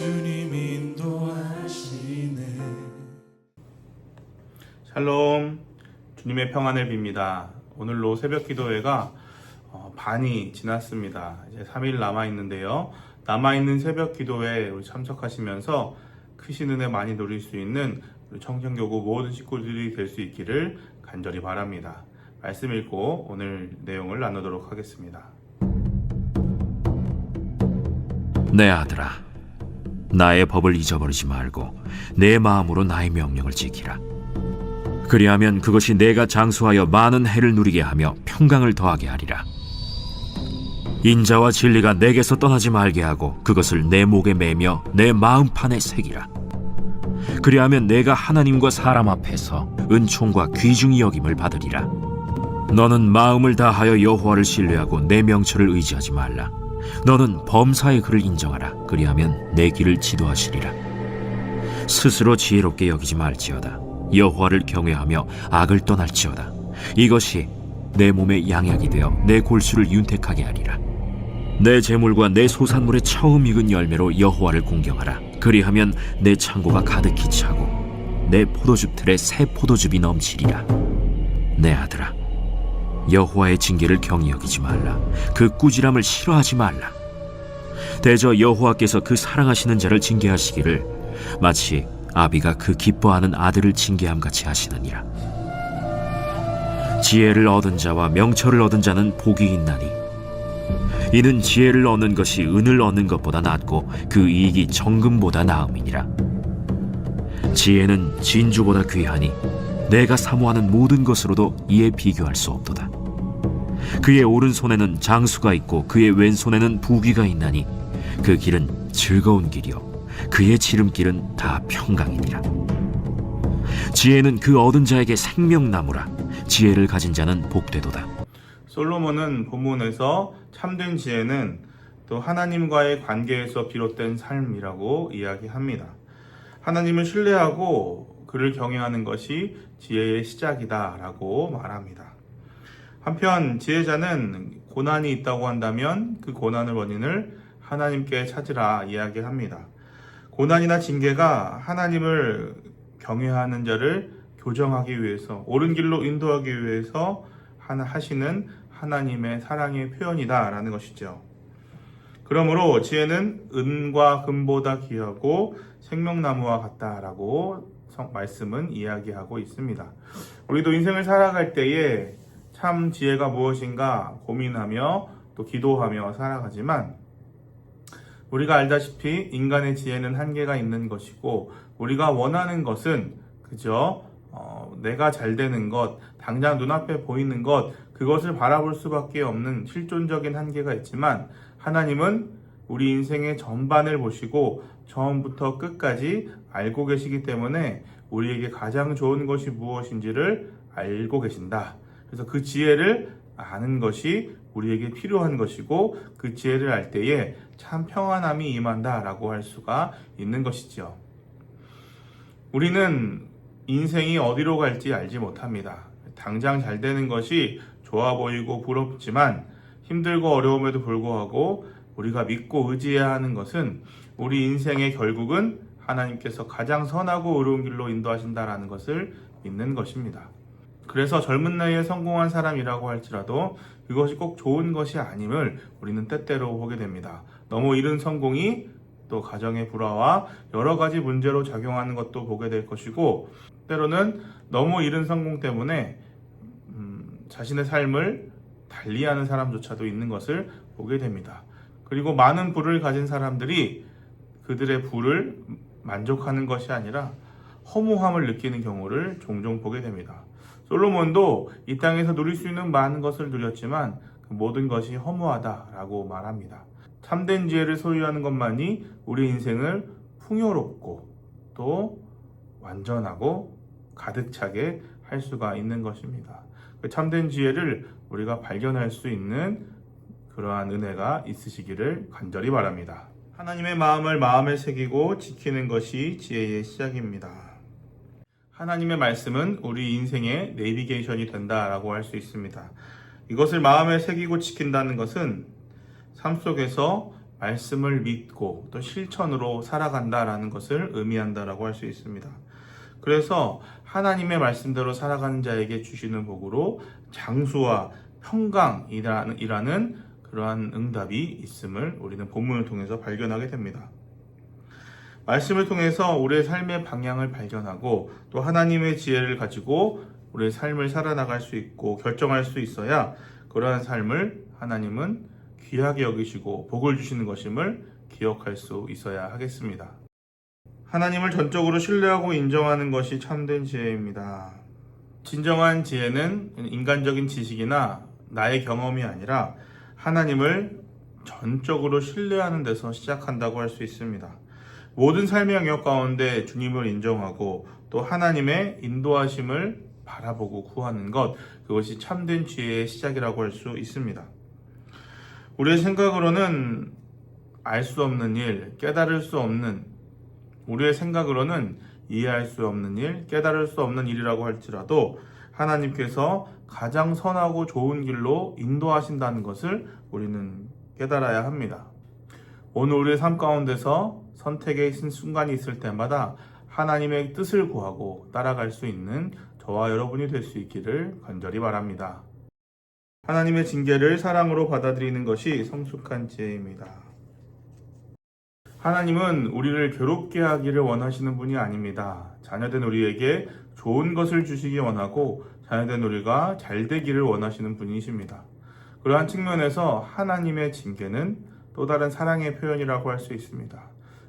주님이 인도하시네. 샬롬, 주님의 평안을 빕니다. 오늘로 새벽 기도회가 반이 지났습니다. 이제 3일 남아있는데요. 남아있는 새벽 기도회에 우리 참석하시면서 크신 은혜 많이 누릴 수 있는 우리 청정교구 모든 식구들이 될 수 있기를 간절히 바랍니다. 말씀 읽고 오늘 내용을 나누도록 하겠습니다. 내 아들아, 나의 법을 잊어버리지 말고 내 마음으로 나의 명령을 지키라. 그리하면 그것이 내가 장수하여 많은 해를 누리게 하며 평강을 더하게 하리라. 인자와 진리가 내게서 떠나지 말게 하고 그것을 내 목에 매며 내 마음판에 새기라. 그리하면 내가 하나님과 사람 앞에서 은총과 귀중히 여김을 받으리라. 너는 마음을 다하여 여호와를 신뢰하고 내 명철을 의지하지 말라. 너는 범사의 그를 인정하라. 그리하면 내 길을 지도하시리라. 스스로 지혜롭게 여기지 말지어다. 여호와를 경외하며 악을 떠날지어다. 이것이 내 몸의 양약이 되어 내 골수를 윤택하게 하리라. 내 재물과 내 소산물의 처음 익은 열매로 여호와를 공경하라. 그리하면 내 창고가 가득히 차고 내 포도즙 틀에 새 포도즙이 넘치리라. 내 아들아, 여호와의 징계를 경히 여기지 말라. 그 꾸지람을 싫어하지 말라. 대저 여호와께서 그 사랑하시는 자를 징계하시기를 마치 아비가 그 기뻐하는 아들을 징계함같이 하시느니라. 지혜를 얻은 자와 명철을 얻은 자는 복이 있나니 이는 지혜를 얻는 것이 은을 얻는 것보다 낫고 그 이익이 정금보다 나음이니라. 지혜는 진주보다 귀하니 내가 사모하는 모든 것으로도 이에 비교할 수 없도다. 그의 오른손에는 장수가 있고 그의 왼손에는 부귀가 있나니 그 길은 즐거운 길이요 그의 지름길은 다 평강이니라. 지혜는 그 얻은 자에게 생명나무라. 지혜를 가진 자는 복되도다. 솔로몬은 본문에서 참된 지혜는 또 하나님과의 관계에서 비롯된 삶이라고 이야기합니다. 하나님을 신뢰하고 그를 경외하는 것이 지혜의 시작이다 라고 말합니다. 한편 지혜자는 고난이 있다고 한다면 그 고난의 원인을 하나님께 찾으라 이야기합니다. 고난이나 징계가 하나님을 경외하는 자를 교정하기 위해서, 옳은 길로 인도하기 위해서 하시는 하나님의 사랑의 표현이다 라는 것이죠. 그러므로 지혜는 은과 금보다 귀하고 생명나무와 같다라고 말씀은 이야기하고 있습니다. 우리도 인생을 살아갈 때에 참 지혜가 무엇인가 고민하며 또 기도하며 살아가지만 우리가 알다시피 인간의 지혜는 한계가 있는 것이고 우리가 원하는 것은 그저 내가 잘 되는 것, 당장 눈앞에 보이는 것, 그것을 바라볼 수밖에 없는 실존적인 한계가 있지만 하나님은 우리 인생의 전반을 보시고 처음부터 끝까지 알고 계시기 때문에 우리에게 가장 좋은 것이 무엇인지를 알고 계신다. 그래서 그 지혜를 아는 것이 우리에게 필요한 것이고 그 지혜를 알 때에 참 평안함이 임한다라고 할 수가 있는 것이죠. 우리는 인생이 어디로 갈지 알지 못합니다. 당장 잘 되는 것이 좋아 보이고 부럽지만 힘들고 어려움에도 불구하고 우리가 믿고 의지해야 하는 것은 우리 인생의 결국은 하나님께서 가장 선하고 의로운 길로 인도하신다라는 것을 믿는 것입니다. 그래서 젊은 나이에 성공한 사람이라고 할지라도 그것이 꼭 좋은 것이 아님을 우리는 때때로 보게 됩니다. 너무 이른 성공이 또 가정의 불화와 여러 가지 문제로 작용하는 것도 보게 될 것이고 때로는 너무 이른 성공 때문에 자신의 삶을 달리하는 사람조차도 있는 것을 보게 됩니다. 그리고 많은 부를 가진 사람들이 그들의 부를 만족하는 것이 아니라 허무함을 느끼는 경우를 종종 보게 됩니다. 솔로몬도 이 땅에서 누릴 수 있는 많은 것을 누렸지만 그 모든 것이 허무하다라고 말합니다. 참된 지혜를 소유하는 것만이 우리 인생을 풍요롭고 또 완전하고 가득 차게 할 수가 있는 것입니다. 그 참된 지혜를 우리가 발견할 수 있는 그러한 은혜가 있으시기를 간절히 바랍니다. 하나님의 마음을 마음에 새기고 지키는 것이 지혜의 시작입니다. 하나님의 말씀은 우리 인생의 내비게이션이 된다라고 할 수 있습니다. 이것을 마음에 새기고 지킨다는 것은 삶 속에서 말씀을 믿고 또 실천으로 살아간다라는 것을 의미한다라고 할 수 있습니다. 그래서 하나님의 말씀대로 살아가는 자에게 주시는 복으로 장수와 평강이라는 그러한 응답이 있음을 우리는 본문을 통해서 발견하게 됩니다. 말씀을 통해서 우리의 삶의 방향을 발견하고 또 하나님의 지혜를 가지고 우리의 삶을 살아나갈 수 있고 결정할 수 있어야 그러한 삶을 하나님은 귀하게 여기시고 복을 주시는 것임을 기억할 수 있어야 하겠습니다. 하나님을 전적으로 신뢰하고 인정하는 것이 참된 지혜입니다. 진정한 지혜는 인간적인 지식이나 나의 경험이 아니라 하나님을 전적으로 신뢰하는 데서 시작한다고 할 수 있습니다. 모든 삶의 영역 가운데 주님을 인정하고 또 하나님의 인도하심을 바라보고 구하는 것, 그것이 참된 지혜의 시작이라고 할 수 있습니다. 우리의 생각으로는 알 수 없는 일, 깨달을 수 없는, 우리의 생각으로는 이해할 수 없는 일, 깨달을 수 없는 일이라고 할지라도 하나님께서 가장 선하고 좋은 길로 인도하신다는 것을 우리는 깨달아야 합니다. 오늘 우리의 삶 가운데서 선택의 순간이 있을 때마다 하나님의 뜻을 구하고 따라갈 수 있는 저와 여러분이 될 수 있기를 간절히 바랍니다. 하나님의 징계를 사랑으로 받아들이는 것이 성숙한 지혜입니다. 하나님은 우리를 괴롭게 하기를 원하시는 분이 아닙니다. 자녀된 우리에게 좋은 것을 주시기 원하고 자녀된 우리가 잘 되기를 원하시는 분이십니다. 그러한 측면에서 하나님의 징계는 또 다른 사랑의 표현이라고 할 수 있습니다.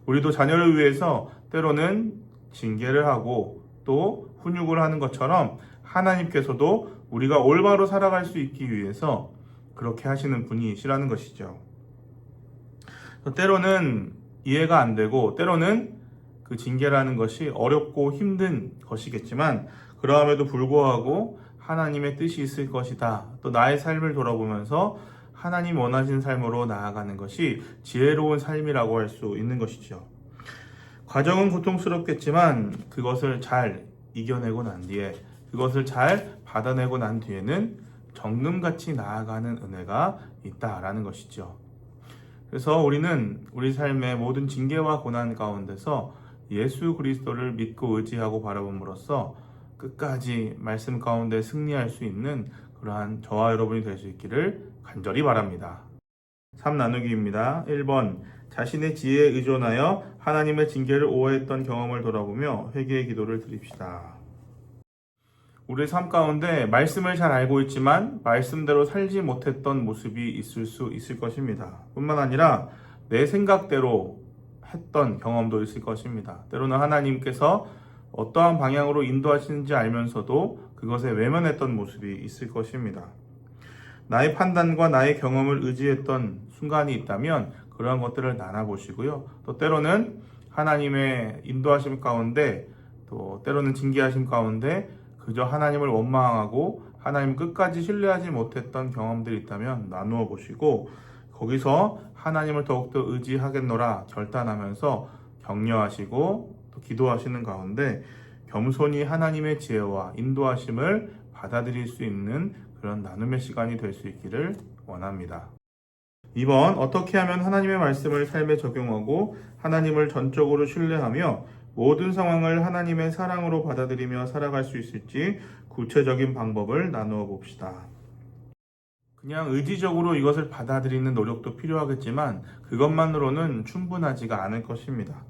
우리도 자녀를 위해서 때로는 징계를 하고 또 훈육을 하는 것처럼 하나님께서도 우리가 올바로 살아갈 수 있기 위해서 그렇게 하시는 분이시라는 것이죠. 때로는 이해가 안 되고 때로는 그 징계라는 것이 어렵고 힘든 것이겠지만 그러함에도 불구하고 하나님의 뜻이 있을 것이다. 또 나의 삶을 돌아보면서 하나님 원하신 삶으로 나아가는 것이 지혜로운 삶이라고 할 수 있는 것이죠. 과정은 고통스럽겠지만 그것을 잘 이겨내고 난 뒤에 그것을 잘 받아내고 난 뒤에는 정금같이 나아가는 은혜가 있다라는 것이죠. 그래서 우리는 우리 삶의 모든 징계와 고난 가운데서 예수 그리스도를 믿고 의지하고 바라봄으로써 끝까지 말씀 가운데 승리할 수 있는 그러한 저와 여러분이 될 수 있기를 간절히 바랍니다. 3 나누기입니다. 1번 자신의 지혜에 의존하여 하나님의 징계를 오해했던 경험을 돌아보며 회개의 기도를 드립시다. 우리의 삶 가운데 말씀을 잘 알고 있지만 말씀대로 살지 못했던 모습이 있을 수 있을 것입니다. 뿐만 아니라 내 생각대로 했던 경험도 있을 것입니다. 때로는 하나님께서 어떠한 방향으로 인도하시는지 알면서도 그것에 외면했던 모습이 있을 것입니다. 나의 판단과 나의 경험을 의지했던 순간이 있다면 그러한 것들을 나눠보시고요. 또 때로는 하나님의 인도하심 가운데 또 때로는 징계하심 가운데 그저 하나님을 원망하고 하나님 끝까지 신뢰하지 못했던 경험들이 있다면 나누어 보시고 거기서 하나님을 더욱더 의지하겠노라 결단하면서 격려하시고 또 기도하시는 가운데 겸손히 하나님의 지혜와 인도하심을 받아들일 수 있는 그런 나눔의 시간이 될 수 있기를 원합니다. 2번 어떻게 하면 하나님의 말씀을 삶에 적용하고 하나님을 전적으로 신뢰하며 모든 상황을 하나님의 사랑으로 받아들이며 살아갈 수 있을지 구체적인 방법을 나누어 봅시다. 그냥 의지적으로 이것을 받아들이는 노력도 필요하겠지만 그것만으로는 충분하지가 않을 것입니다.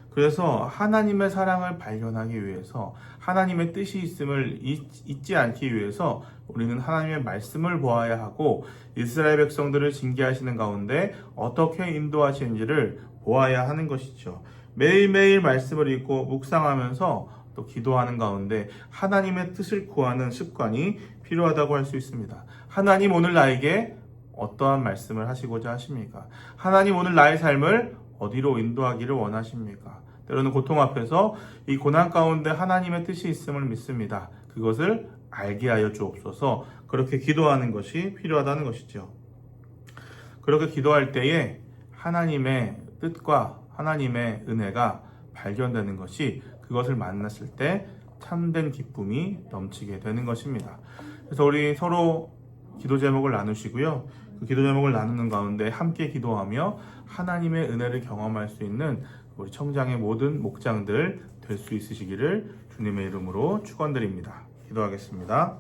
그래서 하나님의 사랑을 발견하기 위해서 하나님의 뜻이 있음을 잊지 않기 위해서 우리는 하나님의 말씀을 보아야 하고 이스라엘 백성들을 징계하시는 가운데 어떻게 인도하시는지를 보아야 하는 것이죠. 매일매일 말씀을 읽고 묵상하면서 또 기도하는 가운데 하나님의 뜻을 구하는 습관이 필요하다고 할 수 있습니다. 하나님 오늘 나에게 어떠한 말씀을 하시고자 하십니까? 하나님 오늘 나의 삶을 어디로 인도하기를 원하십니까? 때로는 고통 앞에서 이 고난 가운데 하나님의 뜻이 있음을 믿습니다. 그것을 알게 하여 주옵소서. 그렇게 기도하는 것이 필요하다는 것이죠. 그렇게 기도할 때에 하나님의 뜻과 하나님의 은혜가 발견되는 것이 그것을 만났을 때 참된 기쁨이 넘치게 되는 것입니다. 그래서 우리 서로 기도 제목을 나누시고요. 그 기도 제목을 나누는 가운데 함께 기도하며 하나님의 은혜를 경험할 수 있는 우리 청장의 모든 목장들 될 수 있으시기를 주님의 이름으로 축원드립니다. 기도하겠습니다.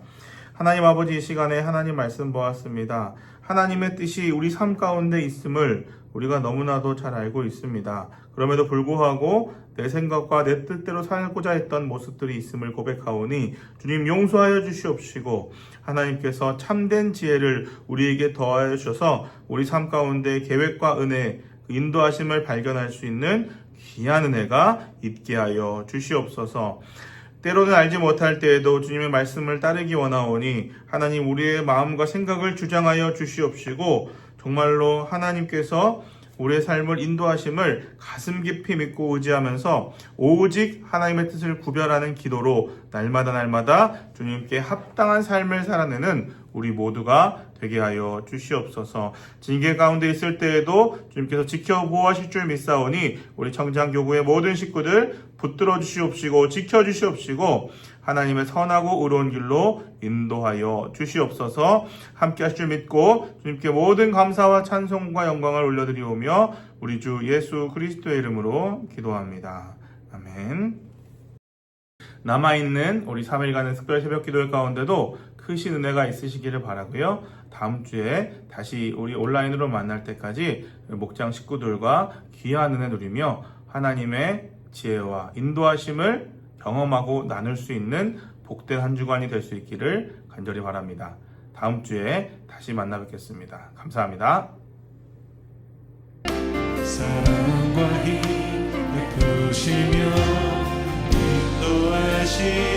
하나님 아버지, 이 시간에 하나님 말씀 보았습니다. 하나님의 뜻이 우리 삶 가운데 있음을 우리가 너무나도 잘 알고 있습니다. 그럼에도 불구하고 내 생각과 내 뜻대로 살고자 했던 모습들이 있음을 고백하오니 주님 용서하여 주시옵시고 하나님께서 참된 지혜를 우리에게 더하여 주셔서 우리 삶 가운데 계획과 은혜, 인도하심을 발견할 수 있는 귀한 은혜가 있게 하여 주시옵소서. 때로는 알지 못할 때에도 주님의 말씀을 따르기 원하오니 하나님 우리의 마음과 생각을 주장하여 주시옵시고 정말로 하나님께서 우리의 삶을 인도하심을 가슴 깊이 믿고 의지하면서 오직 하나님의 뜻을 구별하는 기도로 날마다 주님께 합당한 삶을 살아내는 우리 모두가 되게 하여 주시옵소서. 징계 가운데 있을 때에도 주님께서 지켜보호하실 줄 믿사오니 우리 청장교구의 모든 식구들 붙들어 주시옵시고 지켜 주시옵시고 하나님의 선하고 의로운 길로 인도하여 주시옵소서. 함께 하실 줄 믿고 주님께 모든 감사와 찬송과 영광을 올려드리오며 우리 주 예수 그리스도의 이름으로 기도합니다. 아멘. 남아있는 우리 3일간의 특별 새벽 기도회 가운데도 크신 은혜가 있으시기를 바라고요. 다음 주에 다시 우리 온라인으로 만날 때까지 목장 식구들과 귀한 은혜 누리며 하나님의 지혜와 인도하심을 경험하고 나눌 수 있는 복된 한 주간이 될 수 있기를 간절히 바랍니다. 다음 주에 다시 만나 뵙겠습니다. 감사합니다. 사랑과 힘 베푸시며 인도하시